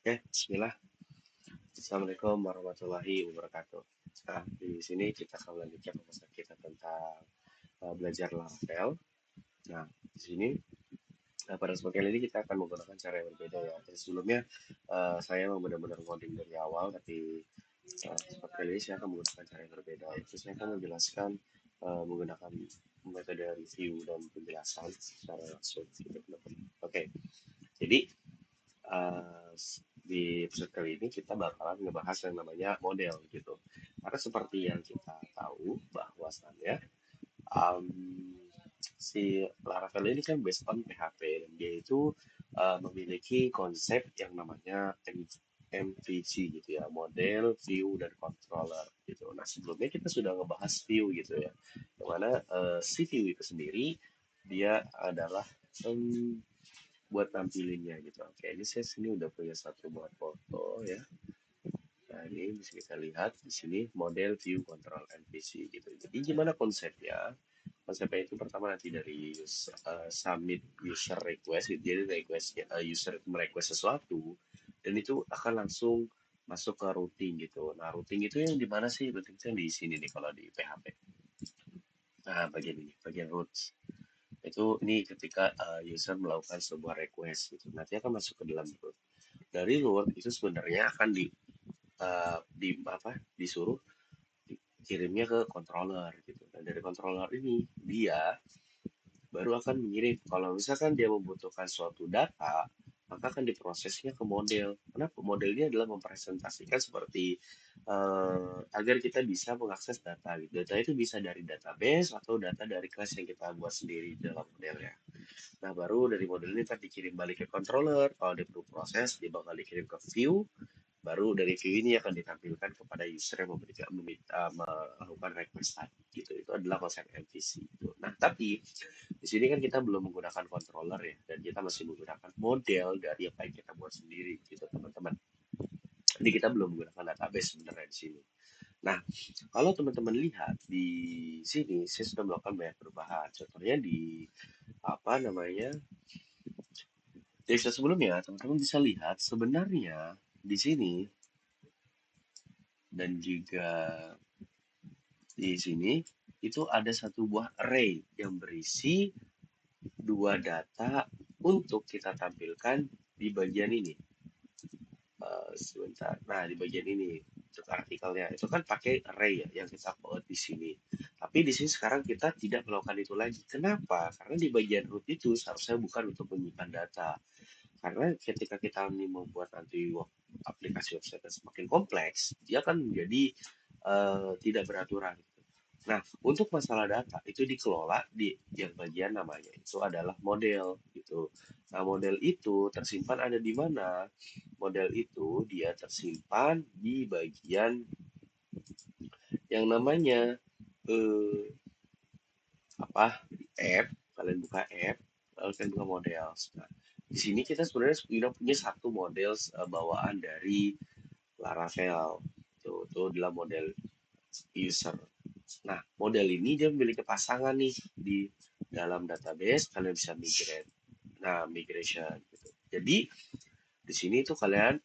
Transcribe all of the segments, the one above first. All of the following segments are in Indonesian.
Bismillah. Assalamualaikum warahmatullahi wabarakatuh. Nah, di sini kita akan melanjutkan pembahasan kita tentang belajar Laravel. Nah, di sini pada kesempatan kali ini kita akan menggunakan cara yang berbeda ya. Jadi sebelumnya saya memang benar-benar coding dari awal, tapi seperti kali ini saya akan menggunakan cara yang berbeda. Yaitu saya akan menjelaskan menggunakan metode review dan penjelasan secara langsung. Oke, jadi eh, di episode kali ini kita bakalan ngebahas yang namanya model gitu. Karena seperti yang kita tahu bahwasannya um, si Laravel ini kan based on PHP dan dia itu memiliki konsep yang namanya MVC gitu ya, model, view, dan controller gitu. Nah sebelumnya kita sudah ngebahas view gitu ya, yang mana si view itu sendiri dia adalah em, buat nampilinnya gitu. Oke, ini saya sini udah punya satu buat foto ya. Nah, ini bisa kita lihat di sini model view control NPC gitu. Jadi gimana konsepnya? Konsepnya itu pertama nanti dari submit user request, gitu. Jadi requestnya user itu merequest sesuatu dan itu akan langsung masuk ke routing gitu. Nah, routing itu yang di mana sih? Routing itu yang di sini nih kalau di PHP. Nah, bagian ini, bagian routes. Itu ini ketika user melakukan sebuah request gitu. Nanti akan masuk ke dalam root. Dari root itu sebenarnya akan di apa disuruh kirimnya ke controller gitu. Dan dari controller ini dia baru akan mengirim. Kalau misalkan dia membutuhkan suatu data, maka akan diprosesnya ke model. Kenapa? Model ini adalah mempresentasikan seperti agar kita bisa mengakses data. Gitu. Data itu bisa dari database atau data dari kelas yang kita buat sendiri dalam modelnya. Nah, baru dari model ini ntar dikirim balik ke controller. Kalau dia perlu proses, dia bakal dikirim ke view. Baru dari view ini akan ditampilkan kepada user yang meminta melakukan request tadi. Gitu. Itu adalah konsep MVC. Gitu. Nah, tapi di sini kan kita belum menggunakan controller ya, dan kita masih menggunakan model dari apa yang kita buat sendiri, gitu teman-teman. Jadi kita belum menggunakan database sebenarnya di sini. Nah, kalau teman-teman lihat di sini, saya sudah melakukan banyak perubahan. Contohnya di apa namanya di episode sebelumnya, teman-teman bisa lihat sebenarnya di sini dan juga di sini itu ada satu buah array yang berisi dua data untuk kita tampilkan di bagian ini. Sebentar. Nah, di bagian ini untuk artikelnya itu kan pakai array ya yang kita buat di sini. Tapi di sini sekarang kita tidak melakukan itu lagi. Kenapa? Karena di bagian root itu seharusnya bukan untuk menyimpan data. Karena ketika kita ini membuat nanti aplikasi website yang semakin kompleks, dia akan menjadi tidak beraturan. Nah, untuk masalah data itu dikelola di yang bagian namanya itu adalah model gitu. Nah, model itu tersimpan ada di mana? Model itu dia tersimpan di bagian yang namanya eh, apa? App. Kalian buka app, lalu kalian buka model. Nah, di sini kita sebenarnya sudah punya satu model bawaan dari Laravel. Itu adalah model user. Nah, model ini dia memiliki pasangan nih di dalam database, kalian bisa migrate. Nah, migration gitu. Jadi, di sini tuh kalian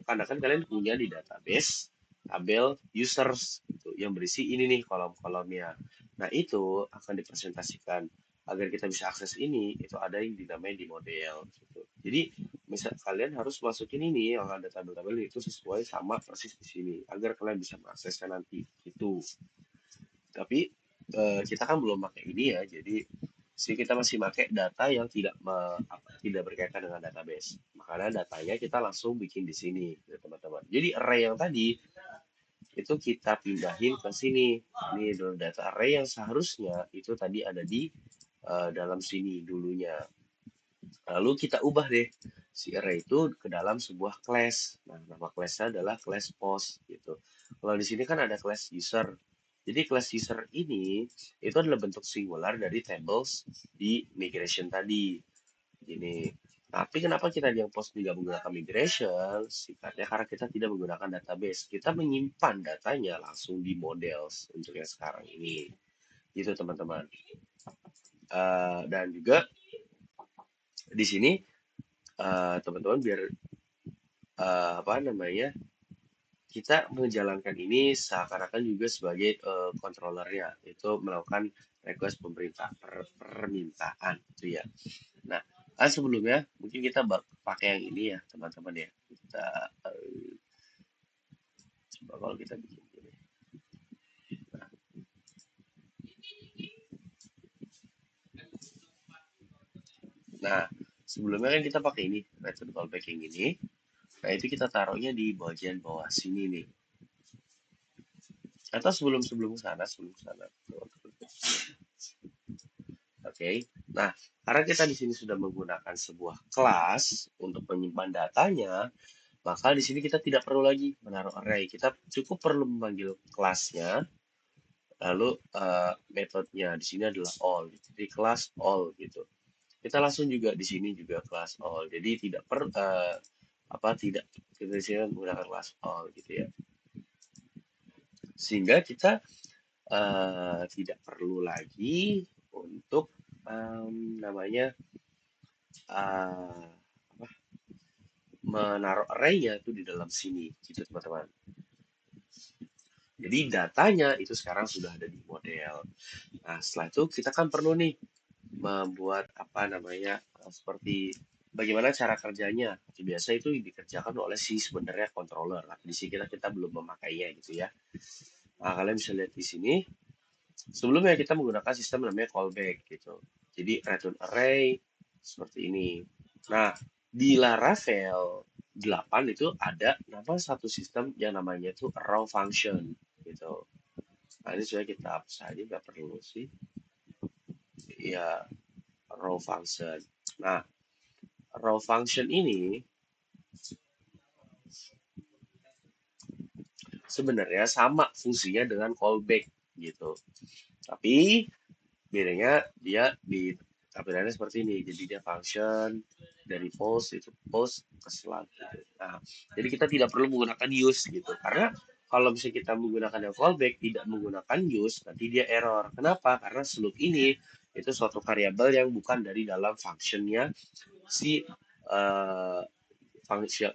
karena kan kalian punya di database tabel users gitu, yang berisi ini nih kolom-kolomnya. Nah, itu akan dipresentasikan agar kita bisa akses ini, itu ada yang dinamai di model gitu. Jadi, misal kalian harus masukin ini yang ada tabel-tabel itu sesuai sama persis di sini agar kalian bisa mengaksesnya nanti itu. Tapi kita kan belum pakai ini ya, jadi kita masih pakai data yang tidak berkaitan dengan database. Makanya datanya kita langsung bikin di sini, ya, teman-teman. Jadi array yang tadi itu kita pindahin ke sini. Ini adalah data array yang seharusnya itu tadi ada di dalam sini dulunya. Lalu kita ubah deh si array itu ke dalam sebuah class. Nah, nama classnya adalah class post gitu. Kalau di sini kan ada class user. Jadi class user ini itu adalah bentuk singular dari tables di migration tadi. Ini. Tapi kenapa kita yang post tidak menggunakan migration? Singkatnya karena kita tidak menggunakan database. Kita menyimpan datanya langsung di models untuk yang sekarang ini. Gitu teman-teman. Dan juga di sini teman-teman biar apa namanya, kita menjalankan ini seakan-akan juga sebagai controllernya, itu melakukan request permintaan gitu ya. Nah, sebelumnya mungkin kita pakai yang ini ya teman-teman ya. Kita coba kalau kita bikin ini. Nah, sebelumnya kan kita pakai ini return callback yang ini. Nah, itu kita taruhnya di bagian bawah sini nih. Atau sebelum sana, sebelum sana. Oke. Nah, karena kita di sini sudah menggunakan sebuah kelas untuk menyimpan datanya, maka di sini kita tidak perlu lagi menaruh array. Kita cukup perlu memanggil kelasnya, lalu metodenya di sini adalah all. Jadi kelas all gitu. Kita langsung juga di sini juga kelas all. Jadi tidak tidak kita di sini menggunakan kelas all gitu ya. Sehingga kita tidak perlu lagi untuk namanya uh, menaruh array-nya itu di dalam sini gitu teman-teman. Jadi datanya itu sekarang sudah ada di model. Nah, setelah itu kita kan perlu nih membuat apa namanya seperti bagaimana cara kerjanya. Biasa itu dikerjakan oleh si sebenarnya controller. Nah, di sini kita belum memakainya gitu ya. Nah, kalian bisa lihat di sini. Sebelumnya kita menggunakan sistem namanya callback gitu. Jadi return array seperti ini. Nah, di Laravel 8 itu ada satu sistem yang namanya itu raw function gitu. Nah, ini sudah kita hapus saja, nggak perlu sih. Ya, raw function. Nah, raw function ini sebenarnya sama fungsinya dengan callback gitu. Tapi bedanya dia di tampilannya seperti ini. Jadi dia function dari post itu post ke slug gitu. Nah, jadi kita tidak perlu menggunakan use gitu. Karena kalau misalnya kita menggunakan yang fallback tidak menggunakan use, nanti dia error. Kenapa? Karena slug ini itu suatu variabel yang bukan dari dalam functionnya si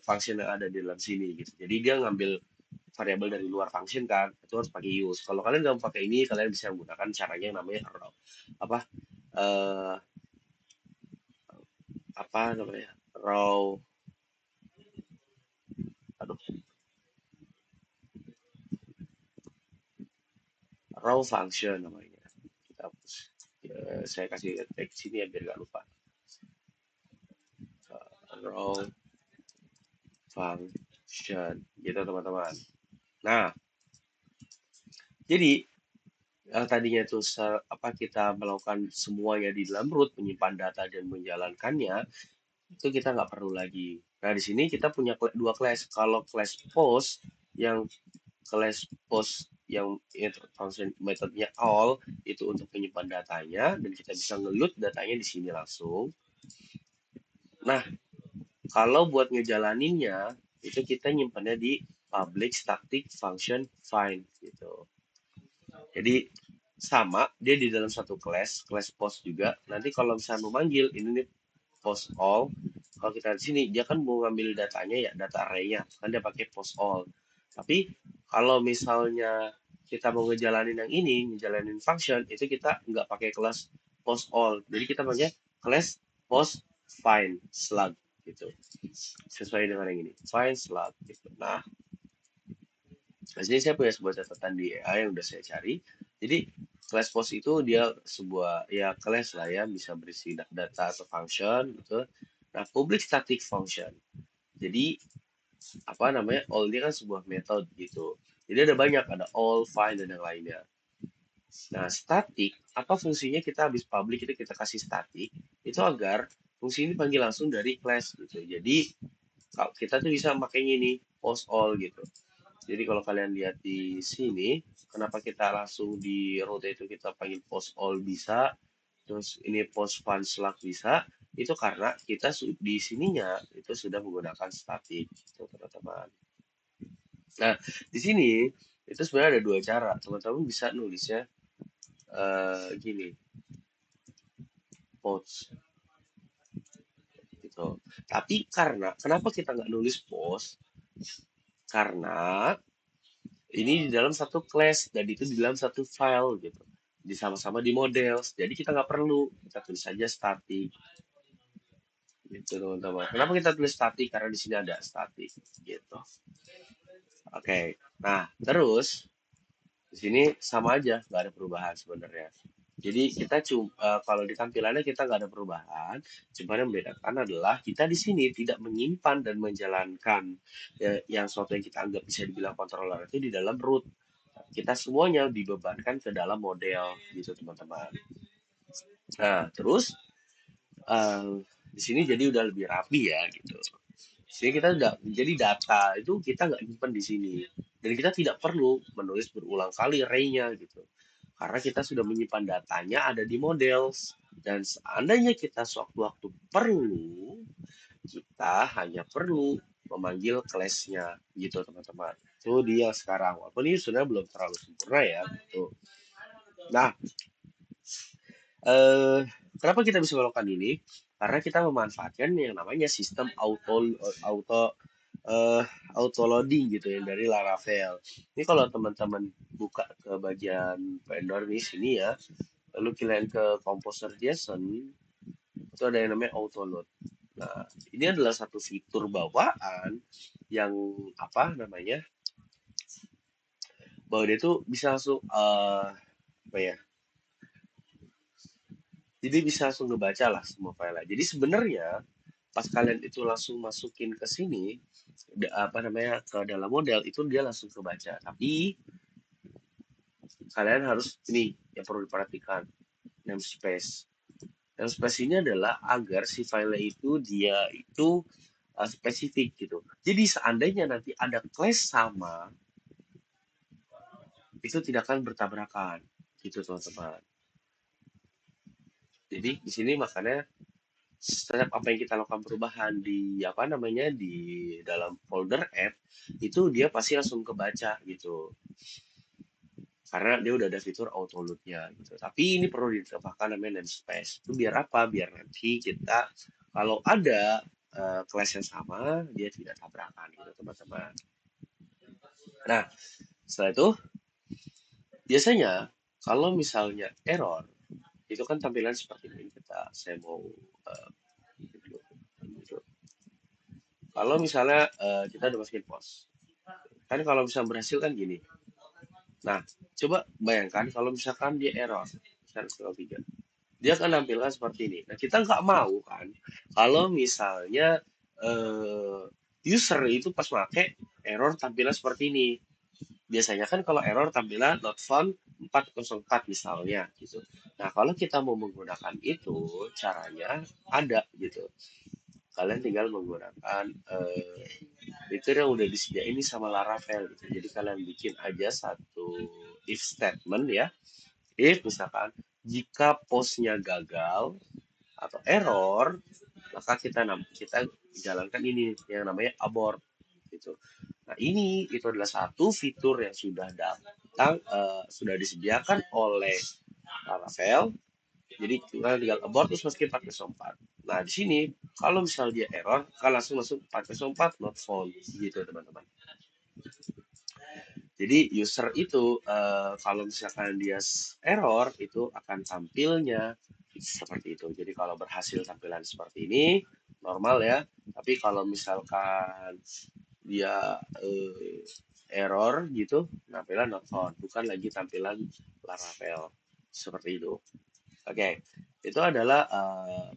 function yang ada di dalam sini gitu. Jadi dia ngambil variabel dari luar function kan, itu harus pakai use. Kalau kalian nggak pakai ini, kalian bisa menggunakan caranya yang namanya apa eh, apa namanya raw aduh raw function namanya. Kita hapus. Ya, saya kasih teks sini ya biar nggak lupa. Raw function gitu teman-teman. Nah, jadi yang tadinya itu kita melakukan semuanya di dalam root, menyimpan data dan menjalankannya, itu kita nggak perlu lagi. Nah, di sini kita punya dua class. Kalau class post yang class post yang function metodenya all itu untuk menyimpan datanya dan kita bisa ngeload datanya di sini langsung. Nah, kalau buat ngejalaninnya itu kita nyimpannya di public static function find gitu. Jadi sama dia di dalam satu class post juga. Nanti kalau misalnya memanggil ini nih post all, kalau kita di sini dia kan mau ngambil datanya ya data array-nya kan dia pakai post all. Tapi kalau misalnya kita mau ngejalanin yang ini ngejalanin function itu kita nggak pakai kelas post all, jadi kita pakai kelas post find slug gitu, sesuai dengan yang ini find slug gitu. Nah, di sini saya punya sebuah catatan di AI yang udah saya cari. Jadi class post itu dia sebuah ya class lah ya, bisa berisi data atau function gitu. Nah, public static function. Jadi apa namanya? All ini kan sebuah metode gitu. Jadi ada banyak, ada all, find dan yang lainnya. Nah, static apa fungsinya? Kita habis public itu kita kasih static itu agar fungsi ini panggil langsung dari class gitu. Jadi kalau kita tuh bisa makainya ini post all gitu. Jadi kalau kalian lihat di sini, kenapa kita langsung di root itu kita panggil post all bisa, terus ini post fun slug bisa, itu karena kita di sininya itu sudah menggunakan static, itu teman-teman. Nah, di sini itu sebenarnya ada dua cara, teman-teman bisa nulisnya gini, post, gitu. gitu. Tapi kenapa kita nggak nulis post? Karena ini di dalam satu class dan itu di dalam satu file gitu. Di sama-sama di model. Jadi kita nggak perlu kita tulis saja static gitu teman-teman. Kenapa kita tulis static? Karena di sini ada static gitu. Oke. Nah, terus di sini sama aja, nggak ada perubahan sebenarnya. Jadi kita kalau di tampilannya kita nggak ada perubahan, cuma yang membedakan adalah kita di sini tidak menyimpan dan menjalankan yang suatu yang kita anggap bisa dibilang controller itu di dalam root. Kita semuanya dibebankan ke dalam model gitu teman-teman. Nah, terus eh, di sini jadi udah lebih rapi ya gitu. Di sini kita udah jadi data itu kita nggak nyimpan di sini dan kita tidak perlu menulis berulang kali array-nya gitu. Karena kita sudah menyimpan datanya ada di models dan seandainya kita sewaktu-waktu perlu, kita hanya perlu memanggil class-nya gitu teman-teman. Itu dia sekarang. Walaupun ini sebenarnya belum terlalu sempurna ya gitu. Nah, eh, kenapa kita bisa melakukan ini? Karena kita memanfaatkan yang namanya sistem auto eh, auto loading gitu ya dari Laravel. Ini kalau teman-teman buka ke bagian vendor di sini ya, lalu kalian ke Composer JSON, itu ada yang namanya auto load. Nah, ini adalah satu fitur bawaan yang apa namanya? Bahwa dia tuh bisa langsung apa ya? Jadi bisa langsung ngebaca lah semua file. Jadi sebenarnya pas kalian itu langsung masukin ke sini apa namanya ke dalam model itu dia langsung kebaca. Tapi kalian harus ini yang perlu diperhatikan namespace. Namespace ini adalah agar si file itu dia itu spesifik gitu. Jadi seandainya nanti ada class sama itu tidak akan bertabrakan gitu teman-teman. Jadi di sini makanya setiap apa yang kita lakukan perubahan di apa namanya di dalam folder app itu dia pasti langsung kebaca gitu karena dia udah ada fitur auto load-nya gitu. Tapi ini perlu ditambahkan namanya namespace. Itu biar apa? Biar nanti kita kalau ada kelas yang sama dia tidak tabrakan gitu teman-teman. Nah, setelah itu biasanya kalau misalnya error itu kan tampilan seperti ini saya mau uh, kalau misalnya kita udah masukin post kan kalau misalnya berhasil kan gini. Nah, coba bayangkan kalau misalkan dia error, misalnya 3. Dia akan nampilkan seperti ini. Nah, kita nggak mau kan, kalau misalnya eh, user itu pas make error tampilan seperti ini. Biasanya kan kalau error tampilan not found 404 misalnya gitu. Nah, kalau kita mau menggunakan itu, caranya ada gitu. Kalian tinggal menggunakan fitur yang udah disediain ini sama Laravel gitu. Jadi kalian bikin aja satu if statement ya. If misalkan jika postnya gagal atau error, maka kita jalankan ini yang namanya abort gitu. Nah, ini itu adalah satu fitur yang sudah datang sudah disediakan oleh Laravel. Jadi kita tinggal abort terus masukin 404. Nah, di sini kalau misal dia error, kan langsung masuk 404 not found gitu teman-teman. Jadi user itu kalau misalkan dia error itu akan tampilnya seperti itu. Jadi kalau berhasil tampilan seperti ini normal ya. Tapi kalau misalkan dia error gitu, tampilan not found, bukan lagi tampilan Laravel seperti itu. Oke, itu adalah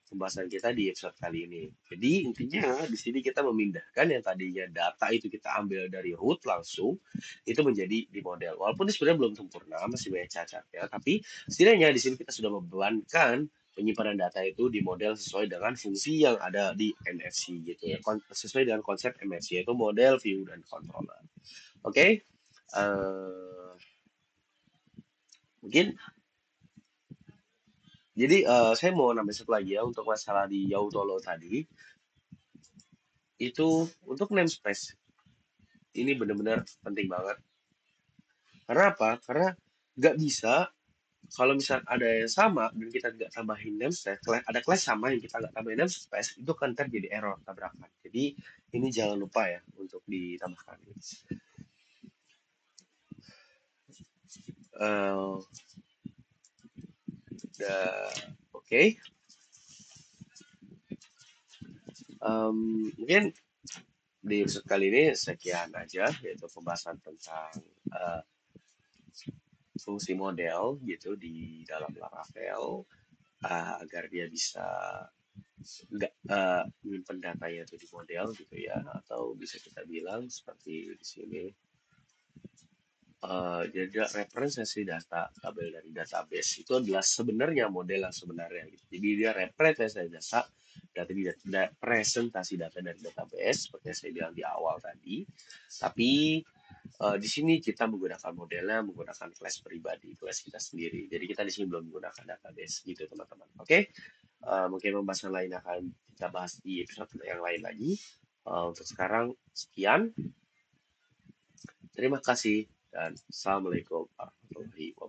pembahasan kita di episode kali ini. Jadi intinya di sini kita memindahkan yang tadinya data itu kita ambil dari root langsung itu menjadi di model. Walaupun ini sebenarnya belum sempurna, masih banyak cacatnya, tapi setidaknya di sini kita sudah membebankan penyimpanan data itu di model sesuai dengan fungsi yang ada di MFC gitu ya, sesuai dengan konsep MFC yaitu model, view, dan controller. Oke, mungkin jadi saya mau nambah satu lagi ya untuk masalah di Yautolo tadi itu untuk namespace ini benar-benar penting banget. Karena apa? Karena nggak bisa Kalau misal ada yang sama dan kita nggak tambahin namespace, ada class sama yang kita nggak tambahin namespace, itu kan terjadi error tabrakan. Jadi ini jangan lupa ya untuk ditambahkan. Eh, oke. Mungkin di episode kali ini sekian aja, yaitu pembahasan tentang eh, fungsi model gitu di dalam Laravel, agar dia bisa nggak menyimpan datanya itu di model gitu ya, atau bisa kita bilang seperti di sini, jadi representasi data tabel dari database itu adalah sebenarnya model yang sebenarnya gitu. Jadi dia representasi data presentasi data dari database seperti yang saya bilang di awal tadi. Tapi di sini kita menggunakan modelnya menggunakan kelas pribadi, kelas kita sendiri. Jadi kita di sini belum menggunakan database gitu teman-teman. Oke, mungkin pembahasan lain akan kita bahas di episode yang lain lagi. Untuk sekarang sekian. Terima kasih dan assalamualaikum warahmatullahi wabarakatuh.